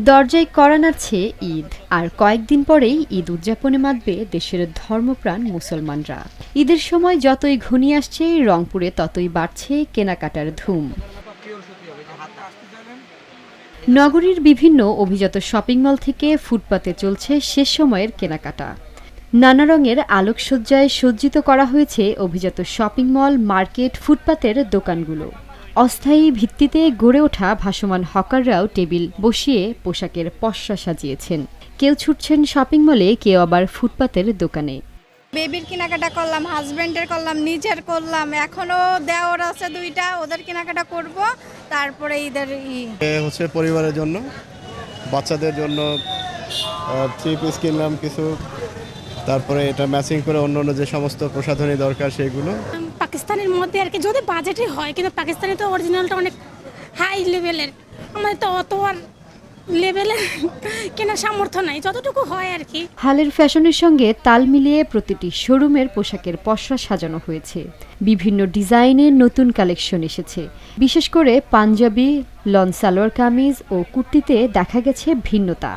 দরজায় কড়া নাড়ছে ঈদ, আর কয়েকদিন পরেই ঈদ উদযাপনে মাতবে দেশের ধর্মপ্রাণ মুসলমানরা। ঈদের সময় যতই ঘনিয়ে আসছে রংপুরে ততই বাড়ছে কেনাকাটার ধুম। নগরীর বিভিন্ন অভিজাত শপিং মল থেকে ফুটপাতে চলছে শেষ সময়ের কেনাকাটা। নানা রঙের আলোকসজ্জায় সজ্জিত করা হয়েছে অভিজাত শপিং মল, মার্কেট, ফুটপাতের দোকানগুলো। অস্থায়ী ভিত্তিতে গড়ে ওঠা ভাসমান হকাররাও টেবিল বসিয়ে পোশাকের পসরা সাজিয়েছেন। কেউ ছুটছেন শপিং মলে, কেউ আবার ফুটপাতের দোকানে। বেবির কেনাকাটা করলাম, হাজবেন্ডের করলাম, নিজের করলাম, এখনো দেওর আছে দুইটা, ওদের কেনাকাটা করব। তারপরে ঈদের হচ্ছে পরিবারের জন্য, বাচ্চাদের জন্য থ্রি পিস কিনলাম কিছু, তারপরে এটা ম্যাচিং করে অন্য অন্য যে সমস্ত প্রসাধনী দরকার সেগুলো। পাকিস্তানের মধ্যে আর কি, যদি বাজেটে হয়, কিন্তু পাকিস্তানে তো অরিজিনালটা অনেক হাই লেভেলের, আমাদের তো অত আর লেভেলের কেনার সামর্থ্য নাই, যতটুকু হয় আর কি। হালের ফ্যাশনের সঙ্গে তাল মিলিয়ে প্রতিটি শোরুমের পোশাকের পসরা সাজানো হয়েছে। বিভিন্ন ডিজাইনের নতুন কালেকশন এসেছে। বিশেষ করে পাঞ্জাবি, লন সালোয়ার কামিজ ও কুর্তিতে দেখা গেছে ভিন্নতা।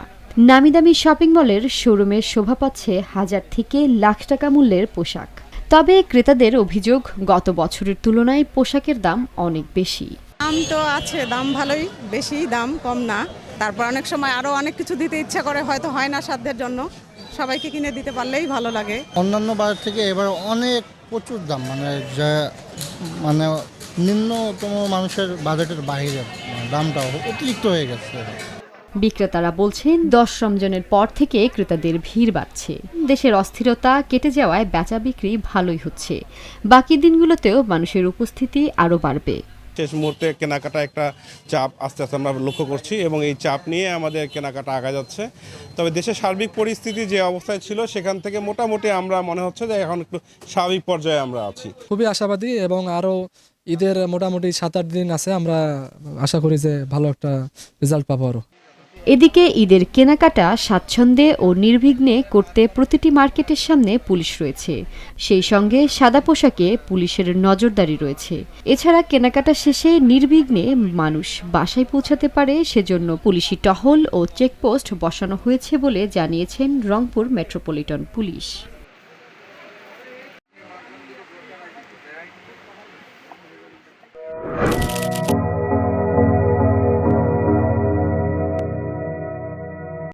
নামি দামি শপিং মলের শোরুমে শোভা পাচ্ছে হাজার থেকে লাখ টাকা মূল্যের পোশাক। তবে ক্রেতাদের অভিযোগ, গত বছরের তুলনায় পোশাকের দাম অনেক বেশি। দাম তো আছে, দাম ভালোই, বেশি দাম কম না। তারপর অনেক সময় আরো অনেক কিছু দিতে ইচ্ছা করে, হয়তো হয় না সাধ্যের জন্য, সবাইকে কিনে দিতে পারলেই ভালো লাগে। অন্যান্য বাজার থেকে এবার অনেক প্রচুর দাম, মানে নিম্নতম মানুষের বাজেটের বাইরে দামটা অতিরিক্ত হয়ে গেছে। বিক্রেতারা বলছেন 10 রমজানের পর থেকে ক্রেতাদের ভিড় বাড়ছে। দেশের অস্থিরতা কেটে যাওয়ায় বেচা বিক্রি ভালোই হচ্ছে। বাকি দিনগুলোতেও মানুষের উপস্থিতি আরও বাড়বে। শেষ মুহূর্তে কেনাকাটা একটা চাপ আস্তে আস্তে আমরা লক্ষ্য করছি এবং এই চাপ নিয়ে আমাদের কেনাকাটা আগা যাচ্ছে। তবে দেশের সার্বিক পরিস্থিতি যে অবস্থায় ছিল সেখান থেকে মোটামুটি আমরা মনে হচ্ছে যে এখন একটু স্বাভাবিক পর্যায়ে আমরা আছি। খুবই আশাবাদী এবং আরও ঈদের মোটামুটি 7-8 দিন আছে, আমরা আশা করি যে ভালো একটা রেজাল্ট পাবো আরও। এদিকে ঈদের কেনাকাটা স্বাচ্ছন্দ্যে ও নির্বিঘ্নে করতে প্রতিটি মার্কেটের সামনে পুলিশ রয়েছে। সেই সঙ্গে সাদা পোশাকে পুলিশের নজরদারি রয়েছে। এছাড়া কেনাকাটা শেষে নির্বিঘ্নে মানুষ বাসায় পৌঁছাতে পারে সেজন্য পুলিশি টহল ও চেকপোস্ট বসানো হয়েছে বলে জানিয়েছেন রংপুর মেট্রোপলিটন পুলিশ।